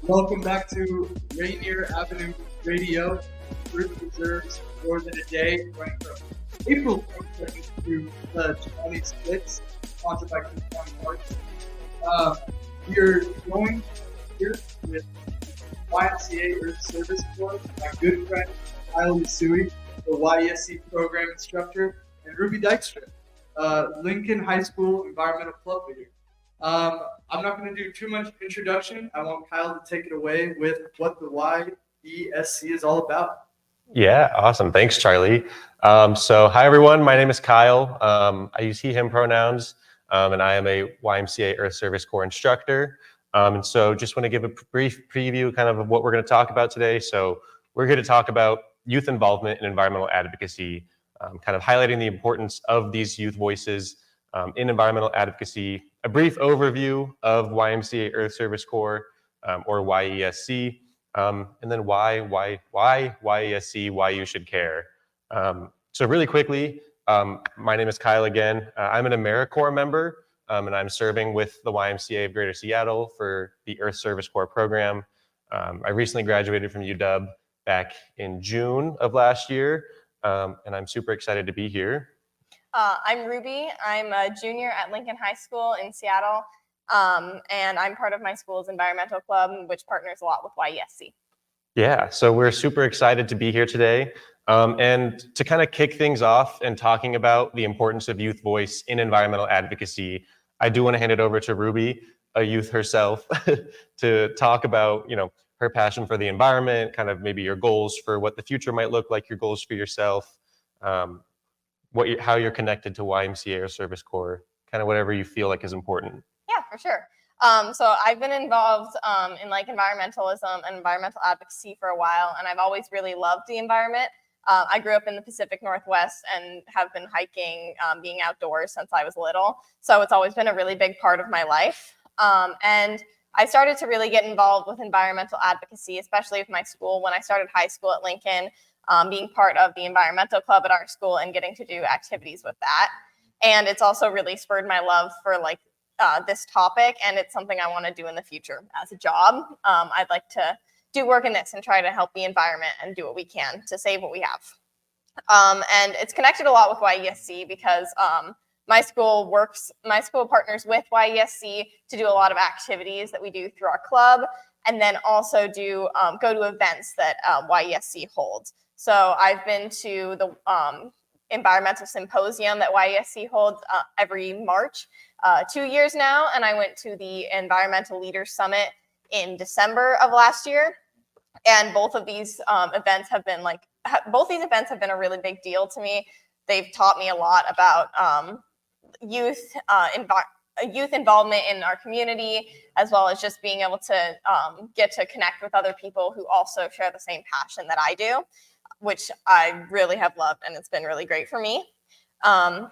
Welcome back to Rainier Avenue Radio. Group reserves more than a day, running from April 22nd to the 26th, sponsored by County Parks. We're going here with YMCA Earth Service Corps, my good friend Kyle Yasui, the YESC program instructor, and Ruby Dykstra, Lincoln High School environmental club leader. I'm not going to do too much introduction. I want Kyle to take it away with what the YESC is all about. Yeah, awesome. Thanks, Charlie. So hi, everyone. My name is Kyle. I use he, him pronouns, and I am a YMCA Earth Service Corps instructor. And so just want to give a brief preview kind of what we're going to talk about today. So we're here to talk about youth involvement in environmental advocacy, kind of highlighting the importance of these youth voices in environmental advocacy, a brief overview of YMCA Earth Service Corps, or YESC, and then why YESC, why you should care. So really quickly, my name is Kyle again. I'm an AmeriCorps member, and I'm serving with the YMCA of Greater Seattle for the Earth Service Corps program. I recently graduated from UW back in June of last year, and I'm super excited to be here. I'm Ruby. I'm a junior at Lincoln High School in Seattle, and I'm part of my school's environmental club, which partners a lot with YESC. Yeah, so we're super excited to be here today, and to kind of kick things off and talking about the importance of youth voice in environmental advocacy, I do want to hand it over to Ruby, a youth herself, to talk about, her passion for the environment, kind of maybe your goals for what the future might look like, your goals for yourself, how you're connected to YMCA or Service Corps, kind of whatever you feel like is important. Yeah, for sure. So I've been involved in environmentalism and environmental advocacy for a while, and I've always really loved the environment. I grew up in the Pacific Northwest and have been hiking, being outdoors since I was little. So it's always been a really big part of my life. And I started to really get involved with environmental advocacy, especially with my school when I started high school at Lincoln. Being part of the environmental club at our school and getting to do activities with that. And it's also really spurred my love for this topic, and it's something I want to do in the future as a job. I'd like to do work in this and try to help the environment and do what we can to save what we have. And it's connected a lot with YESC because my school partners with YESC to do a lot of activities that we do through our club, and then also do go to events that YESC holds. So I've been to the environmental symposium that YESC holds every March, 2 years now, and I went to the Environmental Leaders Summit in December of last year. And both of these events have been a really big deal to me. They've taught me a lot about youth involvement in our community, as well as just being able to get to connect with other people who also share the same passion that I do, which I really have loved, and it's been really great for me. I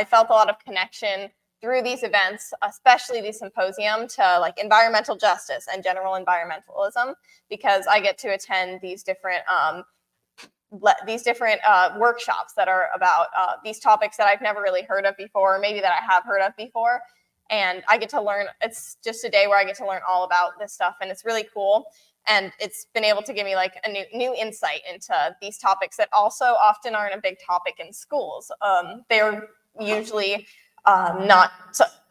felt a lot of connection through these events, especially the symposium, to environmental justice and general environmentalism, because I get to attend these different workshops that are about these topics that I've never really heard of before, maybe that I have heard of before. And I get to learn, it's just a day where I get to learn all about this stuff, and it's really cool. And it's been able to give me a new insight into these topics that also often aren't a big topic in schools. They're usually not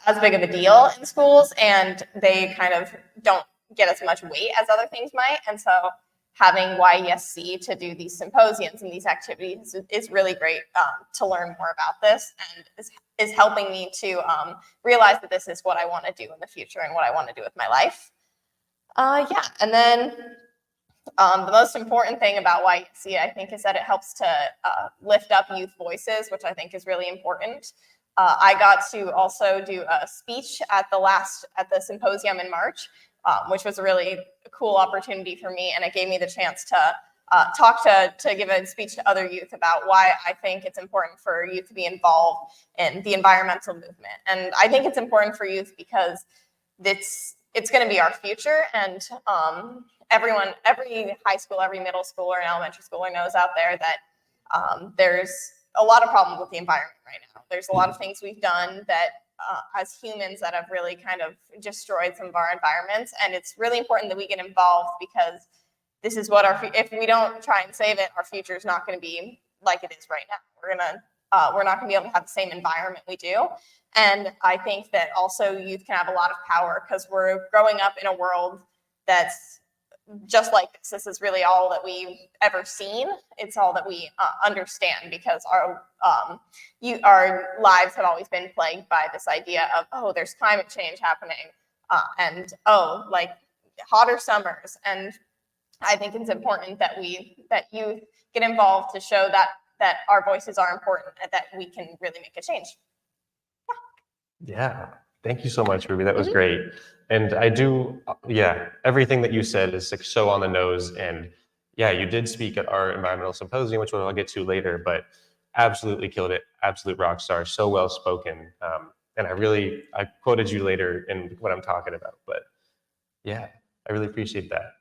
as big of a deal in schools, and they kind of don't get as much weight as other things might. And so having YESC to do these symposiums and these activities is really great to learn more about this, and is helping me to realize that this is what I want to do in the future and what I want to do with my life. And then the most important thing about YESC, I think, is that it helps to lift up youth voices, which I think is really important. I got to also do a speech at the symposium in March, which was a really cool opportunity for me, and it gave me the chance to give a speech to other youth about why I think it's important for youth to be involved in the environmental movement. And I think it's important for youth because it's going to be our future. And every high school, every middle schooler and elementary schooler knows out there that there's a lot of problems with the environment right now. There's a lot of things we've done that as humans that have really kind of destroyed some of our environments. And it's really important that we get involved, because this is what if we don't try and save it, our future is not going to be like it is right now. We're not going to be able to have the same environment we do. And I think that also youth can have a lot of power, because we're growing up in a world that's just like this. This is really all that we've ever seen. It's all that we understand, because our lives have always been plagued by this idea of, oh, there's climate change happening, and like hotter summers. And I think it's important that youth get involved to show that our voices are important and that we can really make a change. Yeah, thank you so much, Ruby. That was great. And everything that you said is like so on the nose. And yeah, you did speak at our environmental symposium, which I'll get to later, but absolutely killed it. Absolute rock star, so well spoken. And I quoted you later in what I'm talking about, but yeah, I really appreciate that.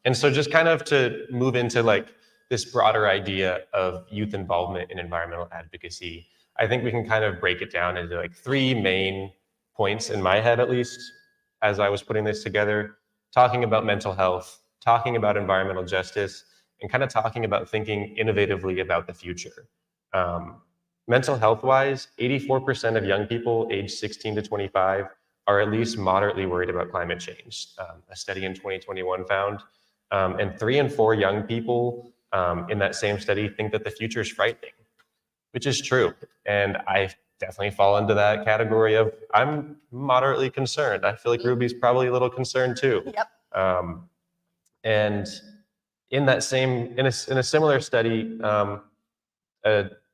And so just kind of to move into like this broader idea of youth involvement in environmental advocacy, I think we can kind of break it down into like three main points in my head, at least, as I was putting this together: talking about mental health, talking about environmental justice, and kind of talking about thinking innovatively about the future. Mental health wise, 84% of young people aged 16 to 25 are at least moderately worried about climate change. A study in 2021 found, and 3 in 4 young people in that same study think that the future is frightening, which is true. And I definitely fall into that category of I'm moderately concerned. I feel like Ruby's probably a little concerned too. Yep. And in that in a similar study,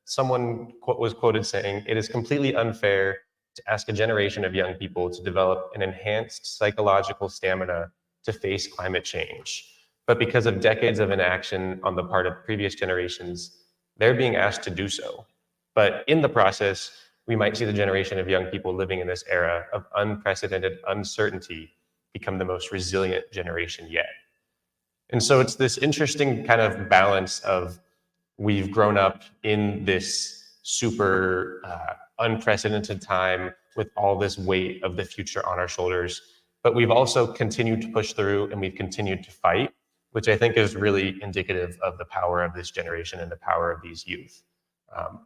someone was quoted saying, "It is completely unfair to ask a generation of young people to develop an enhanced psychological stamina to face climate change. But because of decades of inaction on the part of previous generations, they're being asked to do so. But in the process, we might see the generation of young people living in this era of unprecedented uncertainty become the most resilient generation yet." And so it's this interesting kind of balance of we've grown up in this super unprecedented time with all this weight of the future on our shoulders, but we've also continued to push through and we've continued to fight, which I think is really indicative of the power of this generation and the power of these youth.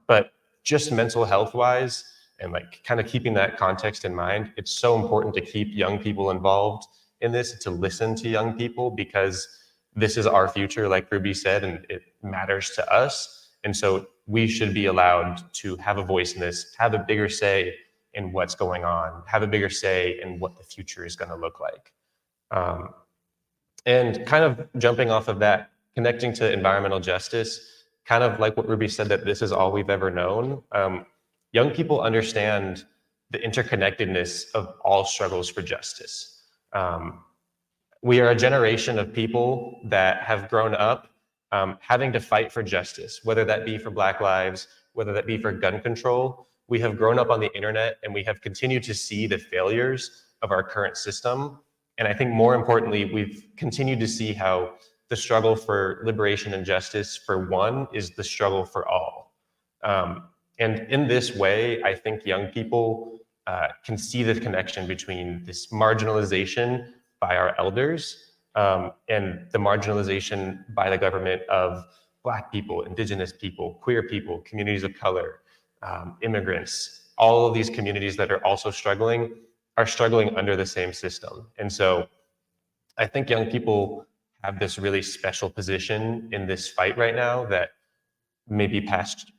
But just mental health wise, and like kind of keeping that context in mind, it's so important to keep young people involved in this, to listen to young people, because this is our future, like Ruby said, and it matters to us. And so we should be allowed to have a voice in this, have a bigger say in what's going on, have a bigger say in what the future is going to look like. And kind of jumping off of that, connecting to environmental justice, kind of like what Ruby said, that this is all we've ever known. Young people understand the interconnectedness of all struggles for justice. We are a generation of people that have grown up having to fight for justice, whether that be for Black lives, whether that be for gun control. We have grown up on the internet and we have continued to see the failures of our current system. And I think more importantly, we've continued to see how the struggle for liberation and justice for one is the struggle for all. And in this way, I think young people can see the connection between this marginalization by our elders and the marginalization by the government of Black people, Indigenous people, queer people, communities of color, immigrants. All of these communities that are also struggling are struggling under the same system. And so I think young people have this really special position in this fight right now that maybe past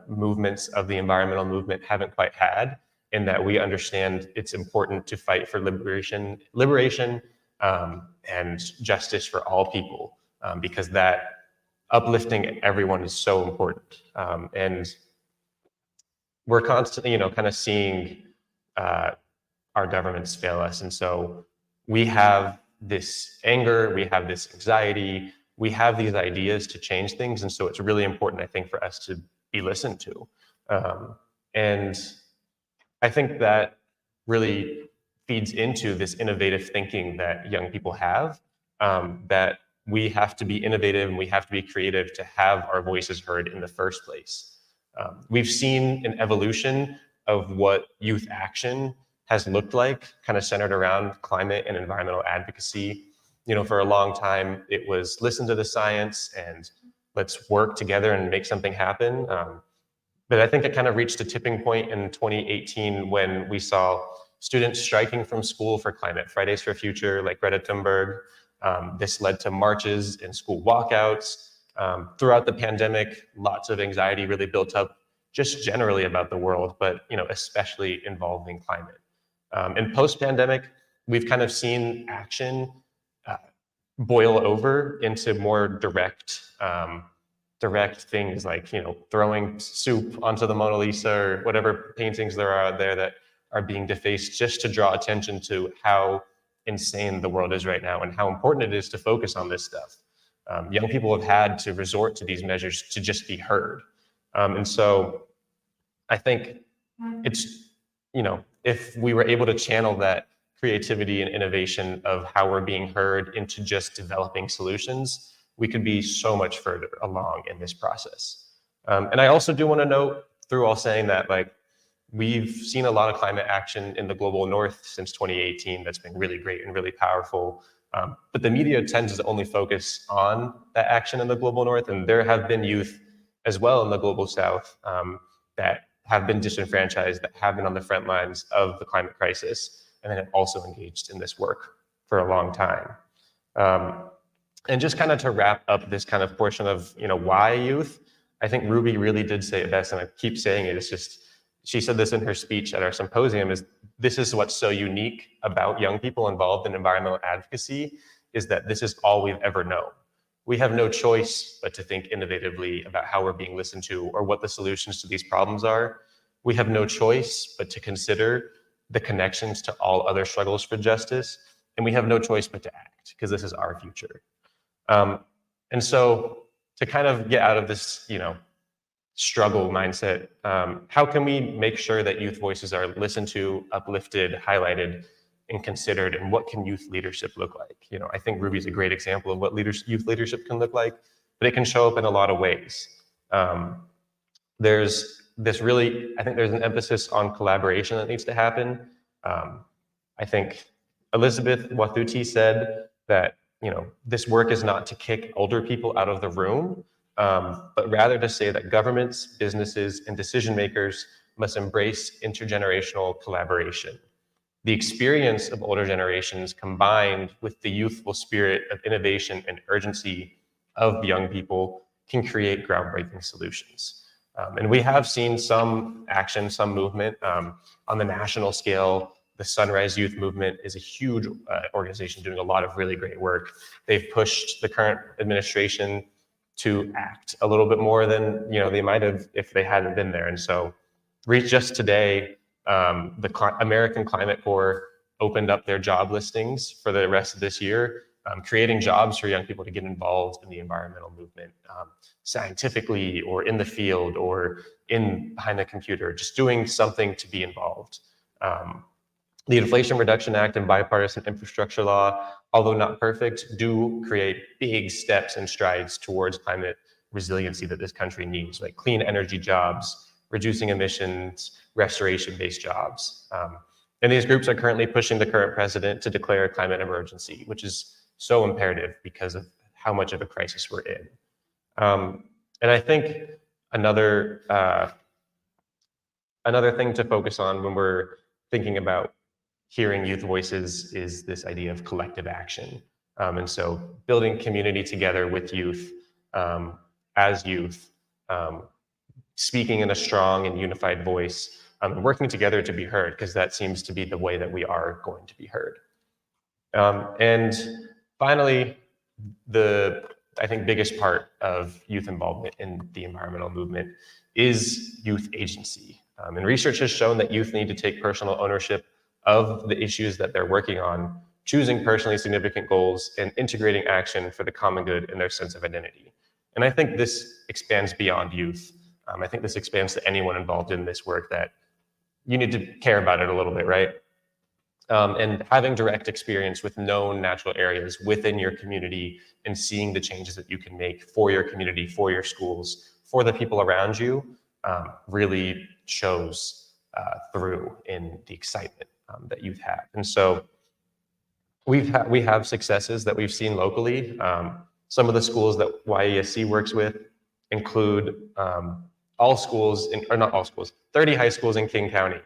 movements of the environmental movement haven't quite had, in that we understand it's important to fight for liberation and justice for all people, because that uplifting everyone is so important. And we're constantly, kind of seeing our governments fail us. And so we have this anger, we have this anxiety, we have these ideas to change things. And so it's really important, I think, for us to be listened to. And I think that really feeds into this innovative thinking that young people have, that we have to be innovative and we have to be creative to have our voices heard in the first place. We've seen an evolution of what youth action has looked like, kind of centered around climate and environmental advocacy. You know, for a long time, it was listen to the science and let's work together and make something happen. But I think it kind of reached a tipping point in 2018 when we saw students striking from school for climate, Fridays for Future, like Greta Thunberg. This led to marches and school walkouts. Throughout the pandemic, lots of anxiety really built up just generally about the world, but especially involving climate. And post-pandemic, we've kind of seen action boil over into more direct things like throwing soup onto the Mona Lisa or whatever paintings there are out there that are being defaced, just to draw attention to how insane the world is right now and how important it is to focus on this stuff. Young people have had to resort to these measures to just be heard. And so I think it's, if we were able to channel that creativity and innovation of how we're being heard into just developing solutions, we could be so much further along in this process. And I also do want to note, through all saying that, we've seen a lot of climate action in the global north since 2018 that's been really great and really powerful. But the media tends to only focus on that action in the global north, and there have been youth as well in the global south that have been disenfranchised, that have been on the front lines of the climate crisis, and then have also engaged in this work for a long time. And just kind of to wrap up this kind of portion of why youth, I think Ruby really did say it best, and I keep saying it. It's just, she said this in her speech at our symposium, is this is what's so unique about young people involved in environmental advocacy, is that this is all we've ever known. We have no choice but to think innovatively about how we're being listened to or what the solutions to these problems are. We have no choice but to consider the connections to all other struggles for justice. And we have no choice but to act, because this is our future. And so to kind of get out of this, struggle mindset, how can we make sure that youth voices are listened to, uplifted, highlighted, and considered, and what can youth leadership look like? I think Ruby's a great example of what youth leadership can look like, but it can show up in a lot of ways. There's I think there's an emphasis on collaboration that needs to happen. I think Elizabeth Wathuti said that, this work is not to kick older people out of the room, but rather to say that governments, businesses, and decision makers must embrace intergenerational collaboration. The experience of older generations combined with the youthful spirit of innovation and urgency of young people can create groundbreaking solutions. And we have seen some action, some movement on the national scale. The Sunrise Youth Movement is a huge organization doing a lot of really great work. They've pushed the current administration to act a little bit more than they might have if they hadn't been there. And so just today, the American Climate Corps opened up their job listings for the rest of this year, creating jobs for young people to get involved in the environmental movement, scientifically or in the field or behind the computer, just doing something to be involved. The Inflation Reduction Act and bipartisan infrastructure law, although not perfect, do create big steps and strides towards climate resiliency that this country needs, like clean energy jobs, reducing emissions, restoration-based jobs. And these groups are currently pushing the current president to declare a climate emergency, which is so imperative because of how much of a crisis we're in. And I think another thing to focus on when we're thinking about hearing youth voices is this idea of collective action. And so building community together with youth, as youth, speaking in a strong and unified voice, working together to be heard, because that seems to be the way that we are going to be heard. And finally, I think biggest part of youth involvement in the environmental movement is youth agency. And research has shown that youth need to take personal ownership of the issues that they're working on, choosing personally significant goals, and integrating action for the common good in their sense of identity. And I think this expands beyond youth. I think this expands to anyone involved in this work, that you need to care about it a little bit, right? and having direct experience with known natural areas within your community and seeing the changes that you can make for your community, for your schools, for the people around you, really shows through in the excitement that youth have. And so we have successes that we've seen locally. Some of the schools that YESC works with include all schools, or not all schools, 30 high schools in King County.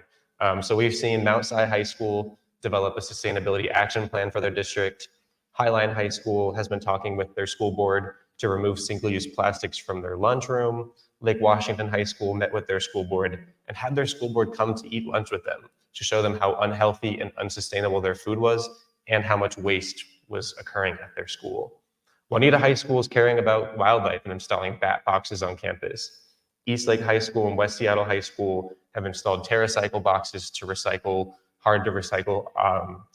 So we've seen Mount Si High School develop a sustainability action plan for their district. Highline High School has been talking with their school board to remove single-use plastics from their lunchroom. Lake Washington High School met with their school board and had their school board come to eat lunch with them to show them how unhealthy and unsustainable their food was and how much waste was occurring at their school. Juanita High School is caring about wildlife and installing bat boxes on campus. Eastlake High School and West Seattle High School have installed TerraCycle boxes to recycle hard to recycle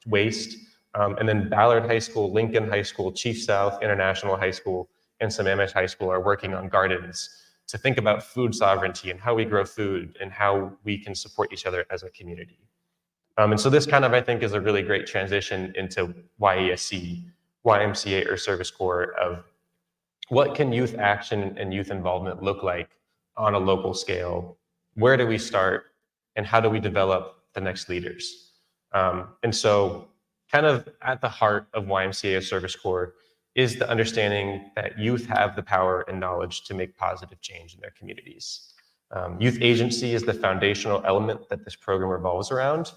waste. And then Ballard High School, Lincoln High School, Chief South International High School, and Sammamish High School are working on gardens to think about food sovereignty and how we grow food and how we can support each other as a community. And so this kind of, I think, is a really great transition into YESC, YMCA, or Service Corps of what can youth action and youth involvement look like on a local scale? Where do we start? And how do we develop the next leaders? And so kind of at the heart of YMCA or Service Corps is the understanding that youth have the power and knowledge to make positive change in their communities. Youth agency is the foundational element that this program revolves around.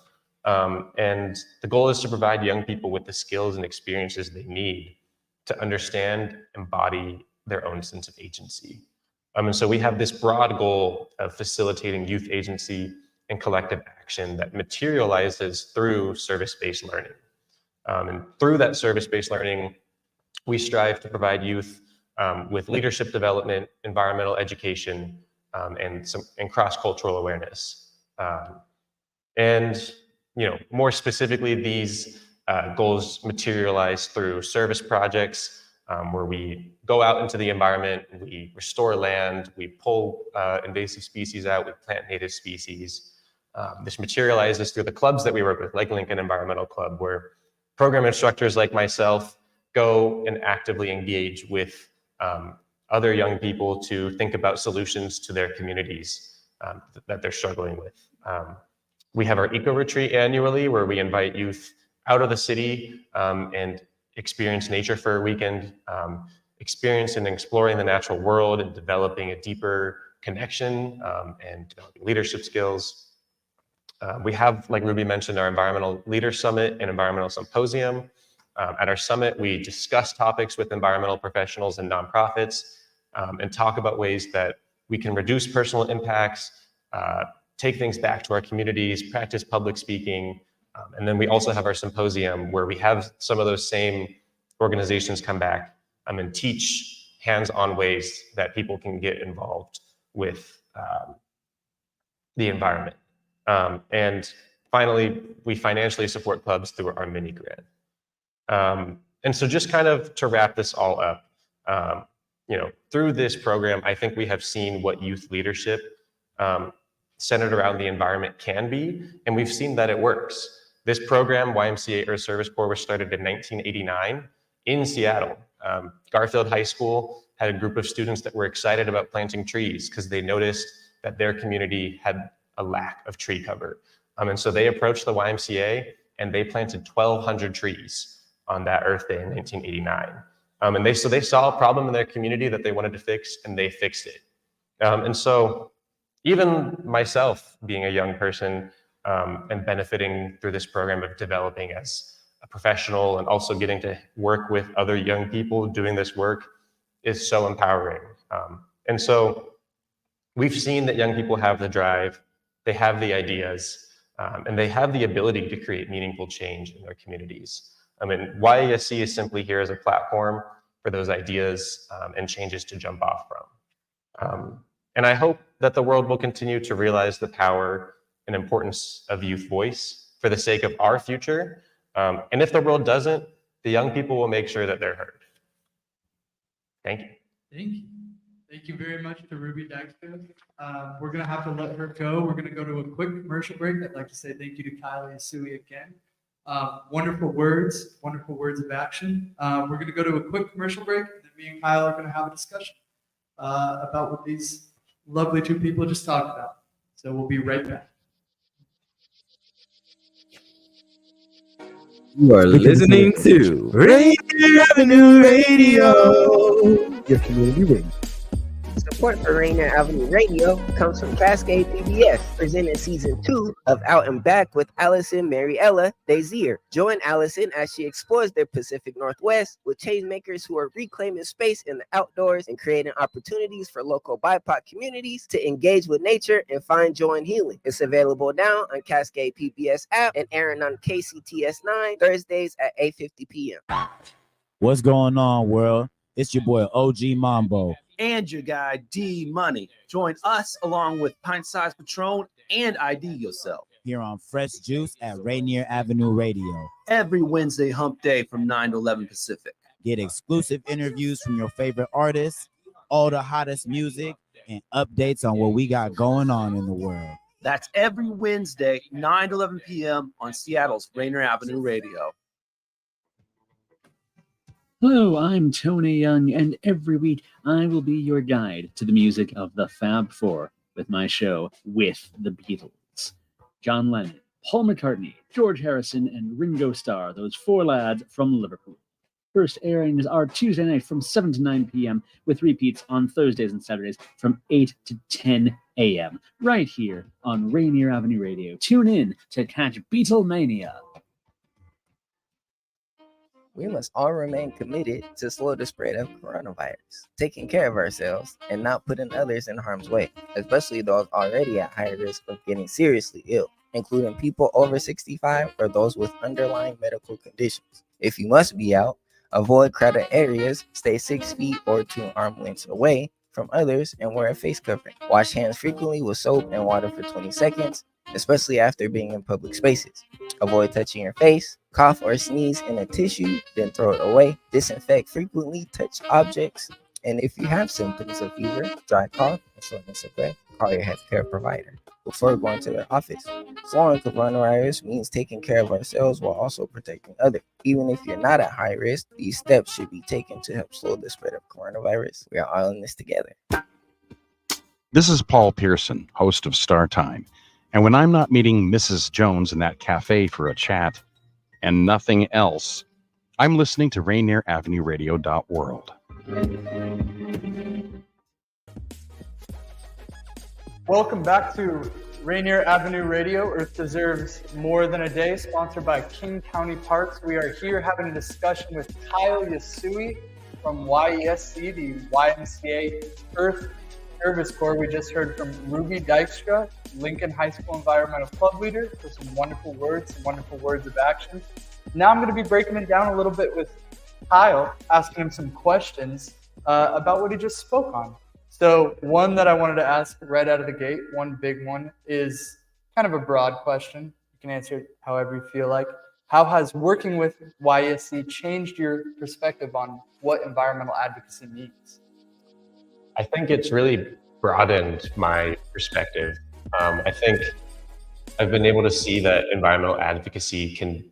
And the goal is to provide young people with the skills and experiences they need to understand, embody their own sense of agency. And so we have this broad goal of facilitating youth agency and collective action that materializes through service-based learning. And through that service-based learning, we strive to provide youth with leadership development, environmental education, and cross-cultural awareness. And more specifically, these goals materialize through service projects where we go out into the environment, and we restore land, we pull invasive species out, we plant native species. This materializes through the clubs that we work with, like Lincoln Environmental Club, where program instructors like myself go and actively engage with other young people to think about solutions to their communities that they're struggling with. We have our eco retreat annually where we invite youth out of the city and experience nature for a weekend, experience and exploring the natural world and developing a deeper connection and developing leadership skills. We have, like Ruby mentioned, our Environmental Leader Summit and Environmental Symposium. At our summit, we discuss topics with environmental professionals and nonprofits and talk about ways that we can reduce personal impacts, take things back to our communities, practice public speaking. And then we also have our symposium where we have some of those same organizations come back and teach hands-on ways that people can get involved with the environment. And finally, we financially support clubs through our mini grant. And so just kind of to wrap this all up, through this program, I think we have seen what youth leadership centered around the environment can be, and we've seen that it works. This program, YMCA Earth Service Corps, was started in 1989 in Seattle. Garfield High School had a group of students that were excited about planting trees because they noticed that their community had a lack of tree cover. And so they approached the YMCA and they planted 1,200 trees on that Earth Day in 1989. And they saw a problem in their community that they wanted to fix, and they fixed it. And so even myself, being a young person and benefiting through this program of developing as a professional and also getting to work with other young people doing this work is so empowering. And so we've seen that young people have the drive, they have the ideas, and they have the ability to create meaningful change in their communities. I mean, YESC is simply here as a platform for those ideas and changes to jump off from. And I hope that the world will continue to realize the power and importance of youth voice for the sake of our future. And if the world doesn't, the young people will make sure that they're heard. Thank you. Thank you. Thank you very much to Ruby Dykstra. We're going to have to let her go. We're going to go to a quick commercial break. I'd like to say thank you to Kyle and Yasui again. Wonderful words of action. We're going to go to a quick commercial break, and then me and Kyle are going to have a discussion about what these lovely two people just talked about. So we'll be right back. You are listening to Rainier Avenue Radio, your community radio. Support for Rainier Avenue Radio comes from Cascade PBS, presenting season 2 of Out and Back with Allison Mariella Desir. Join Allison as she explores the Pacific Northwest with changemakers who are reclaiming space in the outdoors and creating opportunities for local BIPOC communities to engage with nature and find joy and healing. It's available now on Cascade PBS app and airing on KCTS 9 Thursdays at 8:50 p.m. What's going on, world? It's your boy OG Mambo and your guy D Money. Join us along with Pint Size Patron and ID Yourself here on Fresh Juice at Rainier Avenue Radio every Wednesday hump day from 9 to 11 Pacific. Get exclusive interviews from your favorite artists, all the hottest music, and updates on what we got going on in the world. That's every Wednesday, 9 to 11 p.m. on Seattle's Rainier Avenue Radio. Hello, I'm Tony Young, and every week I will be your guide to the music of the Fab Four with my show With the Beatles. John Lennon, Paul McCartney, George Harrison, and Ringo Starr, those four lads from Liverpool. First airings are Tuesday night from 7 to 9 p.m. with repeats on Thursdays and Saturdays from 8 to 10 a.m. right here on Rainier Avenue Radio. Tune in to catch Beatlemania. We must all remain committed to slow the spread of coronavirus, taking care of ourselves and not putting others in harm's way, especially those already at high risk of getting seriously ill, including people over 65 or those with underlying medical conditions. If you must be out, avoid crowded areas, stay 6 feet or 2 arm lengths away from others, and wear a face covering. Wash hands frequently with soap and water for 20 seconds, especially after being in public spaces. Avoid touching your face, cough or sneeze in a tissue, then throw it away. Disinfect frequently, touch objects, and if you have symptoms of fever, dry cough, and shortness of breath, call your healthcare provider before going to their office. Slowing coronavirus means taking care of ourselves while also protecting others. Even if you're not at high risk, these steps should be taken to help slow the spread of coronavirus. We are all in this together. This is Paul Pearson, host of Star Time. And when I'm not meeting Mrs. Jones in that cafe for a chat and nothing else, I'm listening to Rainier Avenue Radio.world. Welcome back to Rainier Avenue Radio. Earth deserves more than a day, sponsored by King County Parks. We are here having a discussion with Kyle Yasui from YESC, the YMCA Earth Service Corps. We just heard from Ruby Dykstra, Lincoln High School Environmental Club leader, for some wonderful words of action. Now I'm going to be breaking it down a little bit with Kyle, asking him some questions about what he just spoke on. So one that I wanted to ask right out of the gate, one big one, is kind of a broad question. You can answer it however you feel like. How has working with YESC changed your perspective on what environmental advocacy means? I think it's really broadened my perspective. I think I've been able to see that environmental advocacy can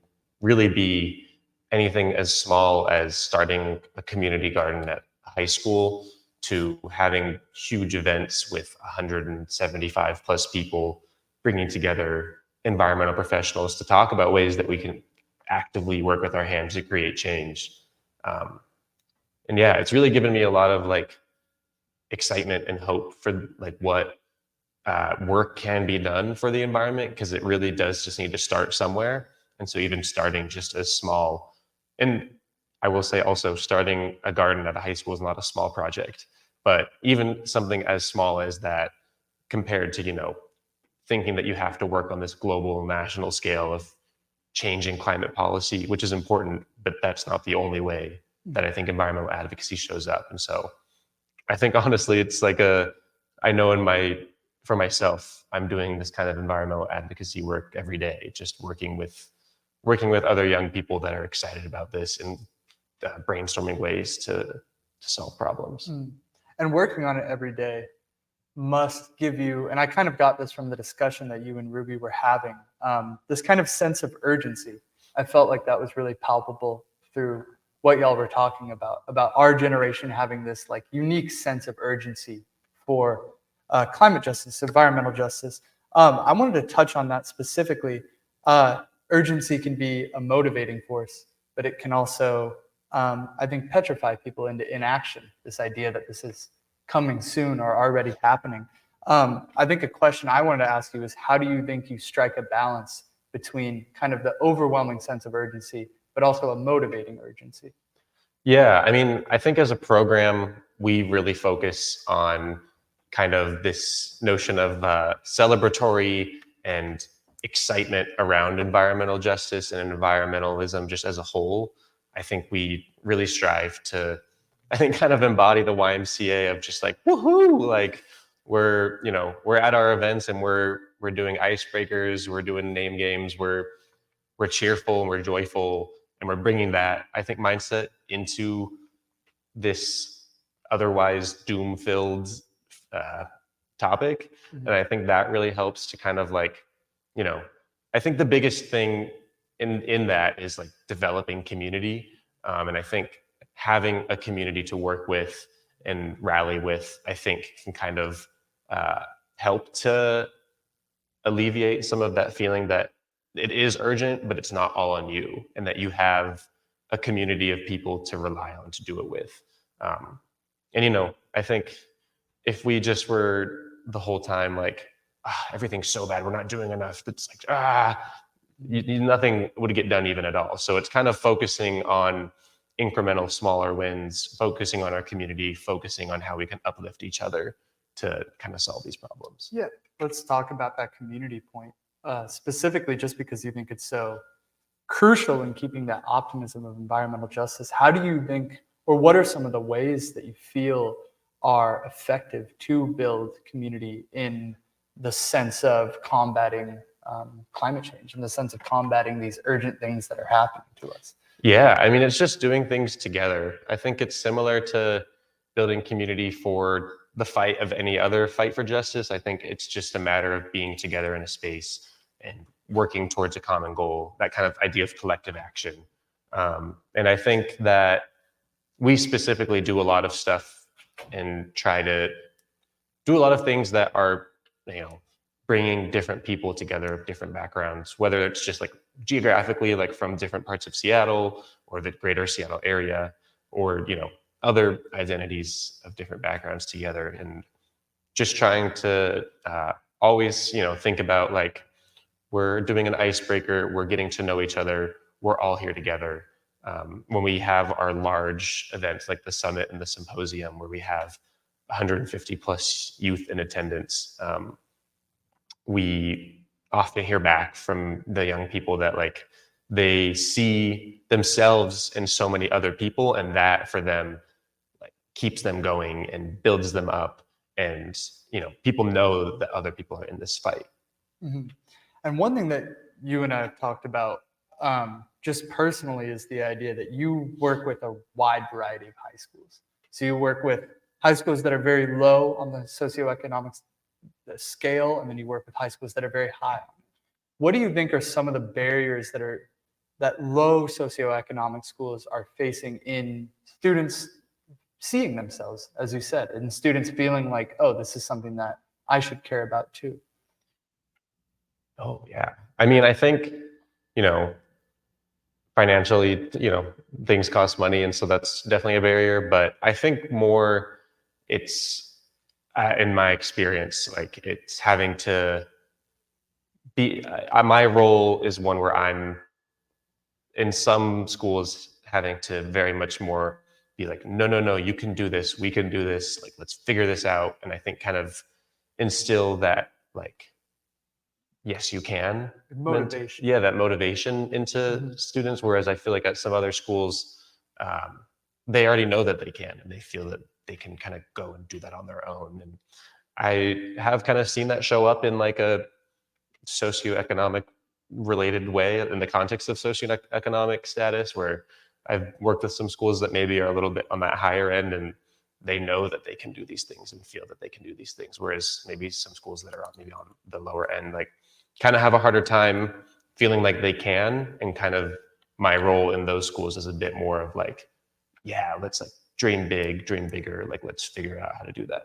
really be anything as small as starting a community garden at high school to having huge events with 175 plus people bringing together environmental professionals to talk about ways that we can actively work with our hands to create change. And yeah, it's really given me a lot of excitement and hope for what work can be done for the environment, because it really does just need to start somewhere. And so even starting just as small, and I will say also starting a garden at a high school is not a small project, but even something as small as that compared to, thinking that you have to work on this global national scale of changing climate policy, which is important, but that's not the only way that I think environmental advocacy shows up. And so I think honestly, it's I know for myself, I'm doing this kind of environmental advocacy work every day, just working with other young people that are excited about this and brainstorming ways to solve problems. And working on it every day must give you, and I kind of got this from the discussion that you and Ruby were having, this kind of sense of urgency. I felt like that was really palpable through what y'all were talking about our generation having this like unique sense of urgency for climate justice, environmental justice. I wanted to touch on that specifically. Urgency can be a motivating force, but it can also, I think, petrify people into inaction. This idea that this is coming soon or already happening. I think a question I wanted to ask you is, how do you think you strike a balance between kind of the overwhelming sense of urgency, but also a motivating urgency? Yeah, I mean, I think as a program, we really focus on kind of this notion of celebratory and excitement around environmental justice and environmentalism just as a whole. I think we really strive to, I think, kind of embody the YMCA of just like, woohoo, like we're at our events and we're doing icebreakers, we're doing name games, we're cheerful and we're joyful, and we're bringing that, I think, mindset into this otherwise doom-filled topic. And I think that really helps to kind of like, I think the biggest thing in that is like developing community. And I think having a community to work with and rally with, I think, can kind of help to alleviate some of that feeling that it is urgent, but it's not all on you, and that you have a community of people to rely on to do it with. And I think if we just were the whole time like, everything's so bad, we're not doing enough, it's like, nothing would get done even at all. So it's kind of focusing on incremental, smaller wins, focusing on our community, focusing on how we can uplift each other to kind of solve these problems. Yeah, let's talk about that community point, specifically just because you think it's so crucial in keeping that optimism of environmental justice. How do you think, or what are some of the ways that you feel are effective to build community in the sense of combating climate change, in the sense of combating these urgent things that are happening to us? Yeah, I mean, it's just doing things together. I think it's similar to building community for the fight of any other fight for justice. I think it's just a matter of being together in a space and working towards a common goal, that kind of idea of collective action. And I think that we specifically do a lot of stuff and try to do a lot of things that are, bringing different people together of different backgrounds, whether it's just like geographically, like from different parts of Seattle or the greater Seattle area, or, other identities of different backgrounds together, and just trying to always, think about like, we're doing an icebreaker, we're getting to know each other, we're all here together. When we have our large events like the summit and the symposium, where we have 150 plus youth in attendance, we often hear back from the young people that like they see themselves in so many other people, and that for them like keeps them going and builds them up. And people know that other people are in this fight. Mm-hmm. And one thing that you and I have talked about just personally is the idea that you work with a wide variety of high schools. So you work with high schools that are very low on the socioeconomic scale, and then you work with high schools that are very high. What do you think are some of the barriers that low socioeconomic schools are facing in students seeing themselves, as you said, and students feeling like, oh, this is something that I should care about too? Oh, yeah. I mean, I think, financially, things cost money. And so that's definitely a barrier. But I think more it's, in my experience, like it's having to be, my role is one where I'm in some schools having to very much more be like, no, you can do this. We can do this. Like, let's figure this out. And I think kind of instill that, like, yes, you can. Motivation. Yeah, that motivation into students. Whereas I feel like at some other schools, they already know that they can, and they feel that they can kind of go and do that on their own. And I have kind of seen that show up in like a socioeconomic related way in the context of socioeconomic status, where I've worked with some schools that maybe are a little bit on that higher end, and they know that they can do these things and feel that they can do these things. Whereas maybe some schools that are maybe on the lower end, like kind of have a harder time feeling like they can, and kind of my role in those schools is a bit more of like, yeah, let's like dream big, dream bigger, like let's figure out how to do that.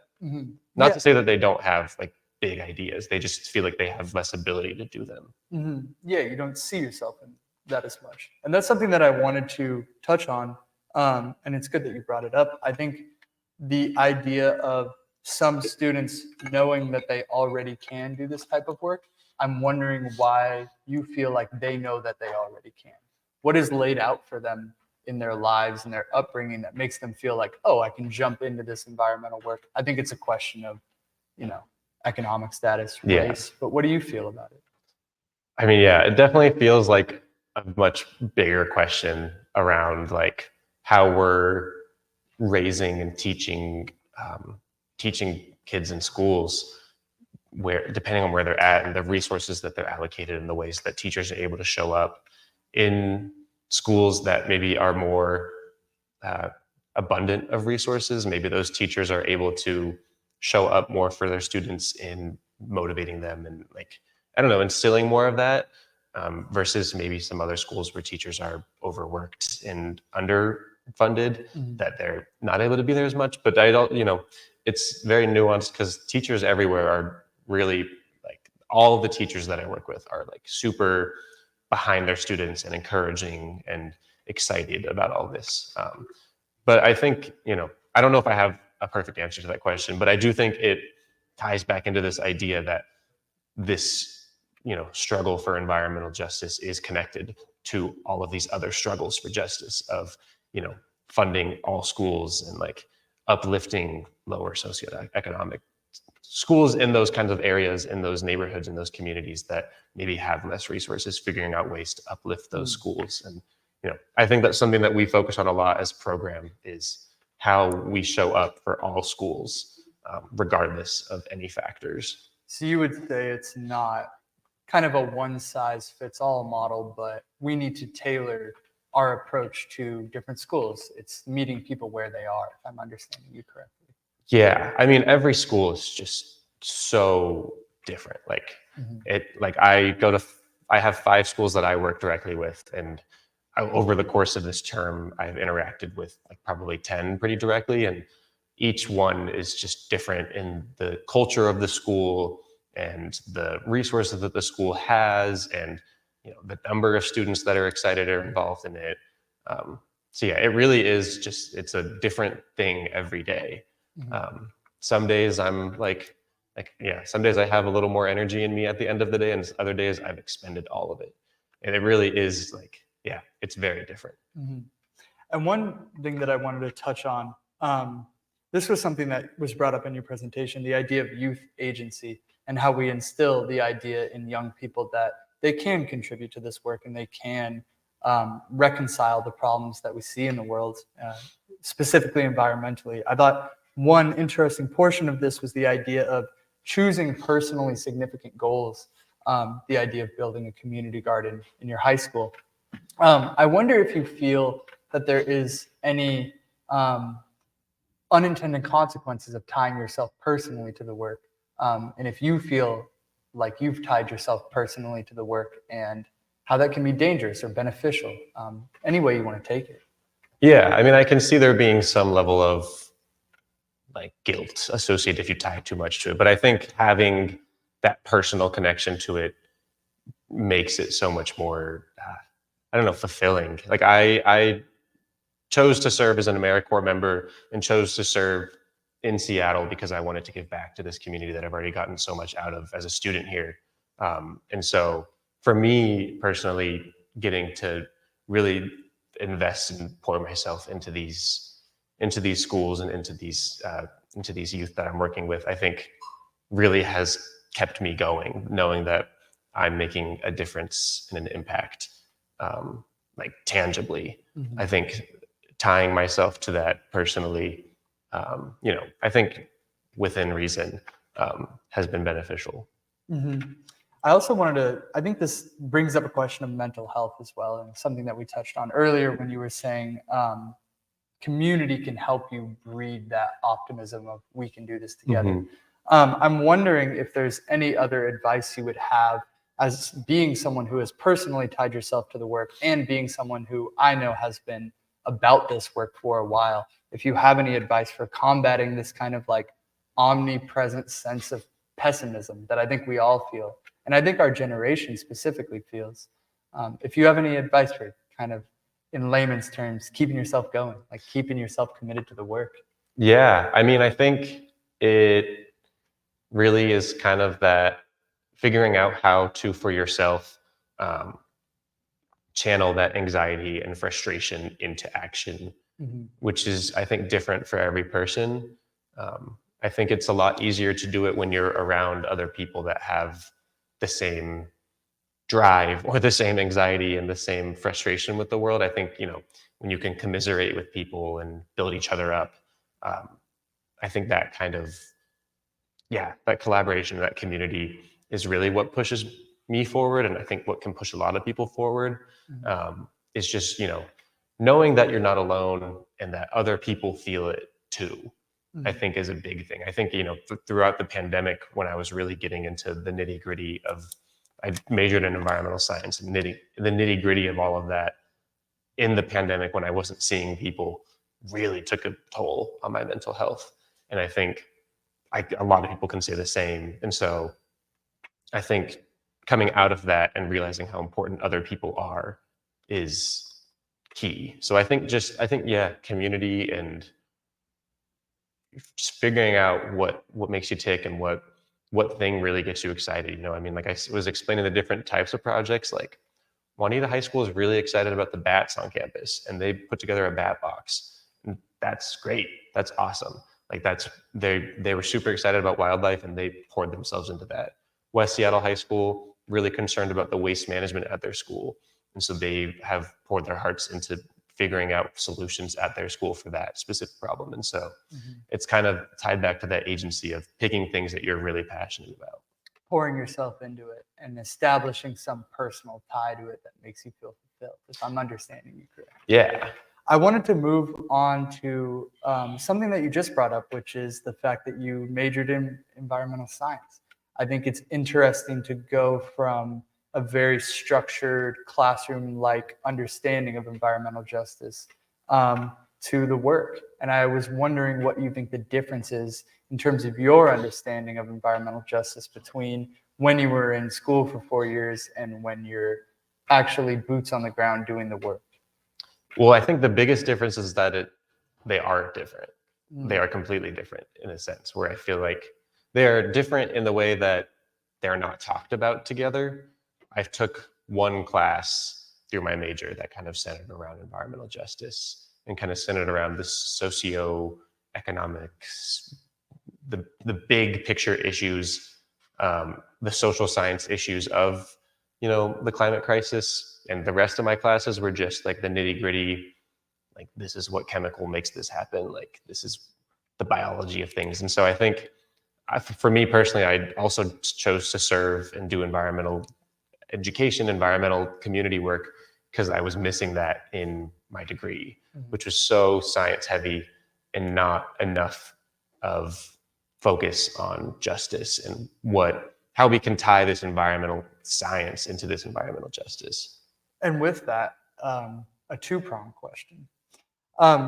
Not to say that they don't have like big ideas, they just feel like they have less ability to do them. Yeah, you don't see yourself in that as much. And that's something that I wanted to touch on. And it's good that you brought it up. I think the idea of some students knowing that they already can do this type of work, I'm wondering why you feel like they know that they already can. What is laid out for them in their lives and their upbringing that makes them feel like, oh, I can jump into this environmental work? I think it's a question of, you know, economic status, race, but what do you feel about it? I mean, yeah, it definitely feels like a much bigger question around like how we're raising and teaching kids in schools, where depending on where they're at and the resources that they're allocated and the ways that teachers are able to show up in schools that maybe are more abundant of resources. Maybe those teachers are able to show up more for their students in motivating them and like, I don't know, instilling more of that, versus maybe some other schools where teachers are overworked and underfunded, that they're not able to be there as much. But I don't, you know, it's very nuanced because teachers everywhere are really like, all of the teachers that I work with are like super behind their students and encouraging and excited about all this. But I think, you know, I don't know if I have a perfect answer to that question, but I do think it ties back into this idea that this, you know, struggle for environmental justice is connected to all of these other struggles for justice of, you know, funding all schools and like uplifting lower socioeconomic schools in those kinds of areas, in those neighborhoods, in those communities that maybe have less resources, figuring out ways to uplift those schools. And, you know, I think that's something that we focus on a lot as a program, is how we show up for all schools, regardless of any factors. So you would say it's not kind of a one size fits all model, but we need to tailor our approach to different schools. It's meeting people where they are, if I'm understanding you correctly. Yeah, I mean, every school is just so different. Like I have 5 schools that I work directly with, and over the course of this term, I've interacted with like probably 10 pretty directly, and each one is just different in the culture of the school and the resources that the school has, and, you know, the number of students that are excited or involved in it. So yeah, it really is just, it's a different thing every day. Some days I'm some days I have a little more energy in me at the end of the day, and other days I've expended all of it. And it really is like, yeah, it's very different. And one thing that I wanted to touch on, this was something that was brought up in your presentation, the idea of youth agency and how we instill the idea in young people that they can contribute to this work and they can reconcile the problems that we see in the world, specifically environmentally. I thought one interesting portion of this was the idea of choosing personally significant goals, the idea of building a community garden in your high school. I wonder if you feel that there is any unintended consequences of tying yourself personally to the work, and if you feel like you've tied yourself personally to the work, and how that can be dangerous or beneficial, any way you want to take it. Yeah, I mean, I can see there being some level of like guilt associated if you tie too much to it, but I think having that personal connection to it makes it so much more, I don't know, fulfilling. Like I chose to serve as an AmeriCorps member and chose to serve in Seattle because I wanted to give back to this community that I've already gotten so much out of as a student here. And so for me personally, getting to really invest and pour myself into these schools and into these youth that I'm working with, I think really has kept me going, knowing that I'm making a difference and an impact, like tangibly. I think tying myself to that personally, you know, I think within reason, has been beneficial. I also I think this brings up a question of mental health as well, and something that we touched on earlier when you were saying community can help you breed that optimism of we can do this together. I'm wondering if there's any other advice you would have as being someone who has personally tied yourself to the work and being someone who I know has been about this work for a while, if you have any advice for combating this kind of like omnipresent sense of pessimism that I think we all feel, and I think our generation specifically feels. If you have any advice for kind of, in layman's terms, keeping yourself going, like keeping yourself committed to the work. Yeah, I mean, I think it really is kind of that figuring out how to, for yourself, channel that anxiety and frustration into action, which is, I think, different for every person. I think it's a lot easier to do it when you're around other people that have the same drive or the same anxiety and the same frustration with the world. I think, when you can commiserate with people and build each other up, I think that kind of, that collaboration, that community is really what pushes me forward. And I think what can push a lot of people forward is just, knowing that you're not alone and that other people feel it too, I think is a big thing. I think, throughout the pandemic, when I was really getting into the nitty gritty I majored in environmental science, and the nitty gritty of all of that in the pandemic, when I wasn't seeing people, really took a toll on my mental health. And I think a lot of people can say the same. And so I think coming out of that and realizing how important other people are is key. So I think, community and just figuring out what makes you tick and what thing really gets you excited. Like I was explaining the different types of projects, like Juanita High School is really excited about the bats on campus, and they put together a bat box. And that's great. That's awesome. Like they were super excited about wildlife, and they poured themselves into that. West Seattle High School, really concerned about the waste management at their school. And so they have poured their hearts into figuring out solutions at their school for that specific problem. And so it's kind of tied back to that agency of picking things that you're really passionate about. Pouring yourself into it and establishing some personal tie to it that makes you feel fulfilled, if I'm understanding you correctly. Yeah. I wanted to move on to something that you just brought up, which is the fact that you majored in environmental science. I think it's interesting to go from a very structured classroom-like understanding of environmental justice to the work. And I was wondering what you think the difference is in terms of your understanding of environmental justice between when you were in school for 4 years and when you're actually boots on the ground doing the work. Well, I think the biggest difference is that they are different. They are completely different in a sense, where I feel like they are different in the way that they're not talked about together. I took one class through my major that kind of centered around environmental justice and kind of centered around the socio-economics, the big picture issues, the social science issues of, the climate crisis. And the rest of my classes were just like the nitty gritty, like this is what chemical makes this happen. Like this is the biology of things. And so I think for me personally, I also chose to serve and do environmental education, environmental community work, because I was missing that in my degree, which was so science heavy and not enough of focus on justice and how we can tie this environmental science into this environmental justice. And with that, a two-pronged question.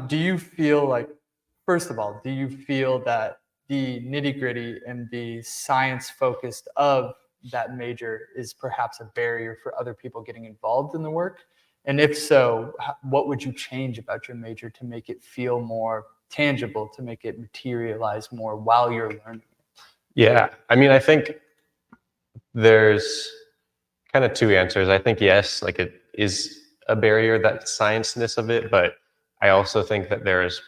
Do you feel like, first of all, do you feel that the nitty-gritty and the science-focused of that major is perhaps a barrier for other people getting involved in the work? And if so, what would you change about your major to make it feel more tangible, to make it materialize more while you're learning? Yeah, I think there's kind of two answers. I think yes, like it is a barrier, that science-ness of it, but I also think that there's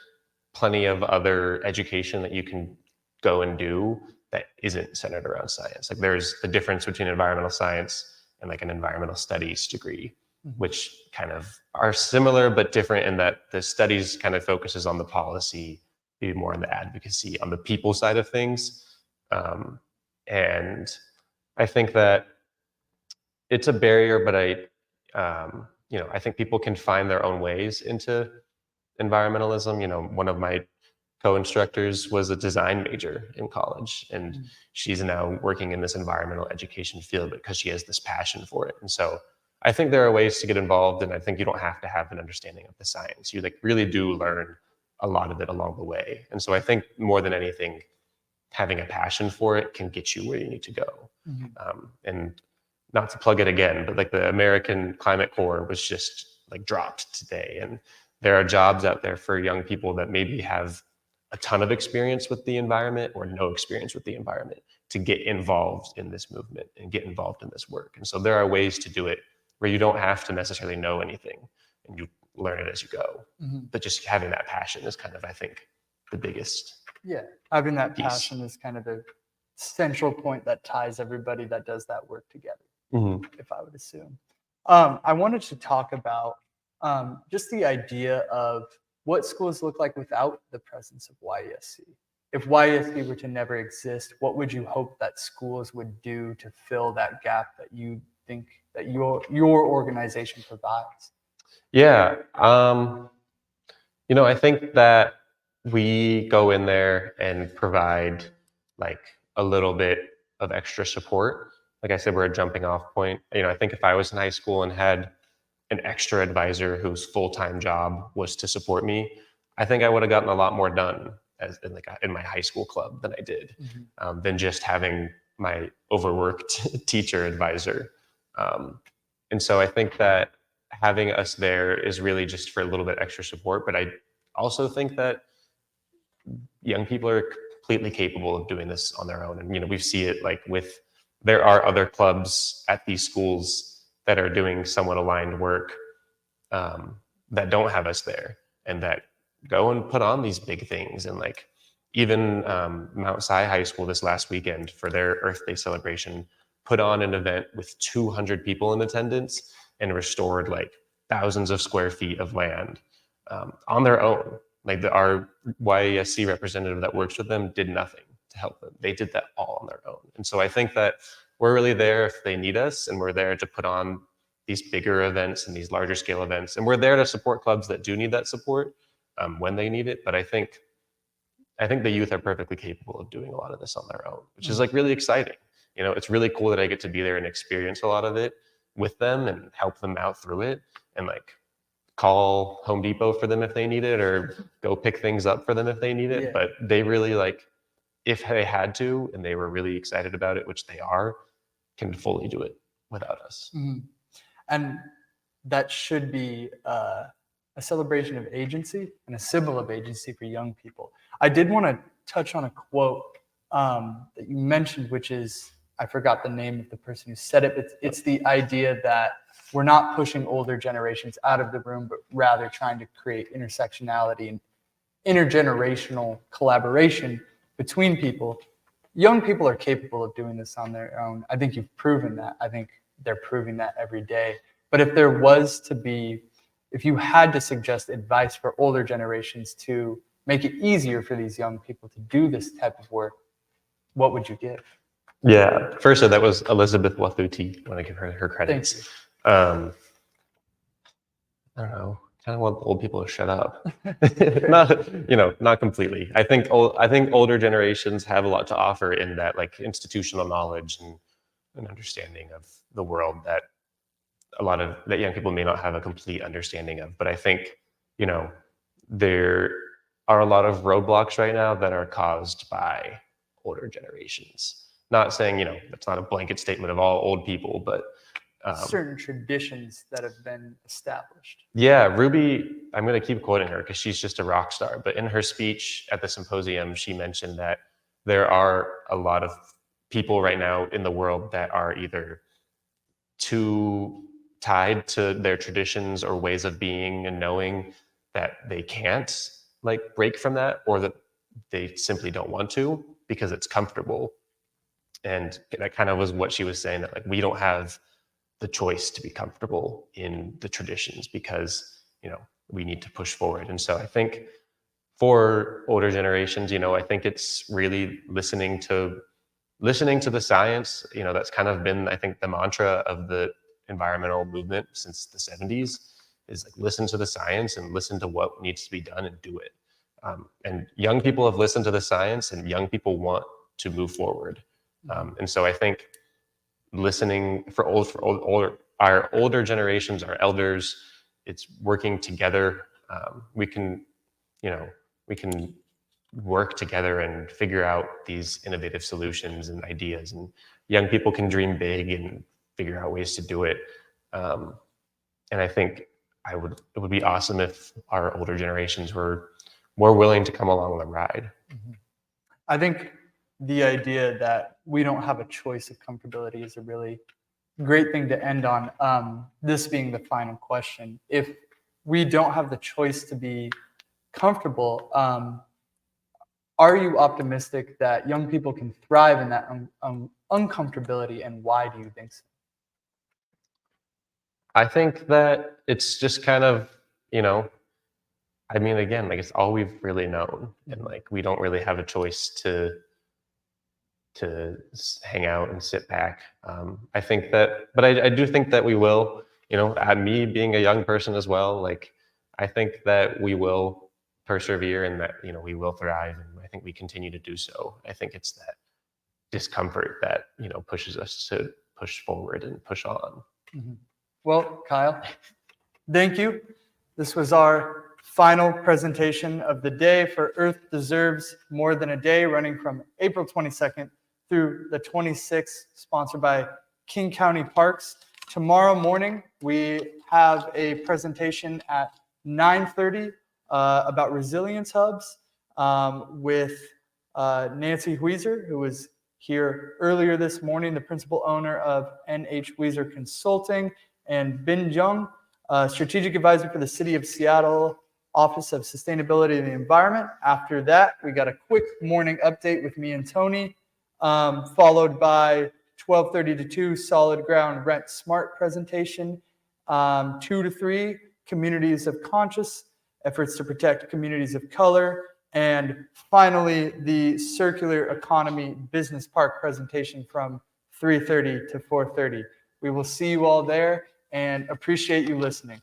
plenty of other education that you can go and do that isn't centered around science. Like there's the difference between environmental science and like an environmental studies degree, which kind of are similar but different in that the studies kind of focuses on the policy, maybe more on the advocacy, on the people side of things. And I think that it's a barrier, but I think people can find their own ways into environmentalism. One of my co-instructors was a design major in college, and she's now working in this environmental education field because she has this passion for it. And so I think there are ways to get involved, and I think you don't have to have an understanding of the science. You like really do learn a lot of it along the way. And so I think more than anything, having a passion for it can get you where you need to go. And not to plug it again, but like the American Climate Corps was just like dropped today. And there are jobs out there for young people that maybe have a ton of experience with the environment or no experience with the environment to get involved in this movement and get involved in this work. And so there are ways to do it where you don't have to necessarily know anything and you learn it as you go. But just having that passion is kind of, I think, the biggest. Yeah, having that piece. passion is kind of the central point that ties everybody that does that work together, if I would assume. I wanted to talk about just the idea of what schools look like without the presence of YESC. If YESC were to never exist, what would you hope that schools would do to fill that gap that you think that your organization provides? Yeah, you know, I think that we go in there and provide like a little bit of extra support. Like I said, we're a jumping off point. You know, I think if I was in high school and had an extra advisor whose full-time job was to support me, I think I would have gotten a lot more done as in my high school club than I did, than just having my overworked teacher advisor. And so I think that having us there is really just for a little bit extra support. But I also think that young people are completely capable of doing this on their own. And, you know, we see it like there are other clubs at these schools that are doing somewhat aligned work that don't have us there and that go and put on these big things. And like even Mount Si High School this last weekend for their Earth Day celebration put on an event with 200 people in attendance and restored like thousands of square feet of land on their own. Like our YESC representative that works with them did nothing to help them. They did that all on their own. And so I think that we're really there if they need us, and we're there to put on these bigger events and these larger scale events. And we're there to support clubs that do need that support when they need it. But I think the youth are perfectly capable of doing a lot of this on their own, which is like really exciting. You know, it's really cool that I get to be there and experience a lot of it with them and help them out through it, and like call Home Depot for them if they need it, or go pick things up for them if they need it. Yeah. But they really, like, if they had to and they were really excited about it, which they are, can fully do it without us. And that should be a celebration of agency and a symbol of agency for young people. I did want to touch on a quote that you mentioned, which is, I forgot the name of the person who said it, but it's the idea that we're not pushing older generations out of the room, but rather trying to create intersectionality and intergenerational collaboration between people. Young people are capable of doing this on their own. I think you've proven that. I think they're proving that every day. But if there was to be, if you had to suggest advice for older generations to make it easier for these young people to do this type of work, what would you give? Yeah, first that was Elizabeth Wathuti. I want to give her credits. Thank you. I don't know. Kind of want old people to shut up. Not completely. I think older generations have a lot to offer in that, like, institutional knowledge and an understanding of the world that that young people may not have a complete understanding of. But I think, you know, there are a lot of roadblocks right now that are caused by older generations. Not saying, you know, it's not a blanket statement of all old people, but certain traditions that have been established. Yeah, Ruby, I'm going to keep quoting her because she's just a rock star. But in her speech at the symposium, she mentioned that there are a lot of people right now in the world that are either too tied to their traditions or ways of being and knowing that they can't like break from that, or that they simply don't want to because it's comfortable. And that kind of was what she was saying, that like we don't have the choice to be comfortable in the traditions because, you know, we need to push forward. And so I think for older generations, you know, I think it's really listening to the science. You know, that's kind of been, I think, the mantra of the environmental movement since the 70s is like listen to the science and listen to what needs to be done and do it. And young people have listened to the science, and young people want to move forward. And so I think listening for our older generations, our elders, it's working together. We can work together and figure out these innovative solutions and ideas, and young people can dream big and figure out ways to do it. And I think it would be awesome if our older generations were more willing to come along the ride. I think the idea that we don't have a choice of comfortability is a really great thing to end on. This being the final question. If we don't have the choice to be comfortable, are you optimistic that young people can thrive in that uncomfortability, and why do you think so? I think that it's just kind of, I mean, again, like, it's all we've really known, and like, we don't really have a choice to hang out and sit back. I think that, but I do think that we will, at me being a young person as well, like, I think that we will persevere, and that, we will thrive, and I think we continue to do so. I think it's that discomfort that, pushes us to push forward and push on. Well, Kyle, thank you. This was our final presentation of the day for Earth Deserves More Than a Day, running from April 22nd through the 26th, sponsored by King County Parks. Tomorrow morning, we have a presentation at 9:30 about resilience hubs with Nancy Huizer, who was here earlier this morning, the principal owner of NH Huizer Consulting, and Bin Jung, strategic advisor for the City of Seattle Office of Sustainability and the Environment. After that, we got a quick morning update with me and Tony, followed by 12:30 to 2 Solid Ground Rent Smart presentation, 2 to 3 Communities of Conscious, efforts to protect communities of color, and finally the Circular Economy Business Park presentation from 3:30 to 4:30. We will see you all there and appreciate you listening.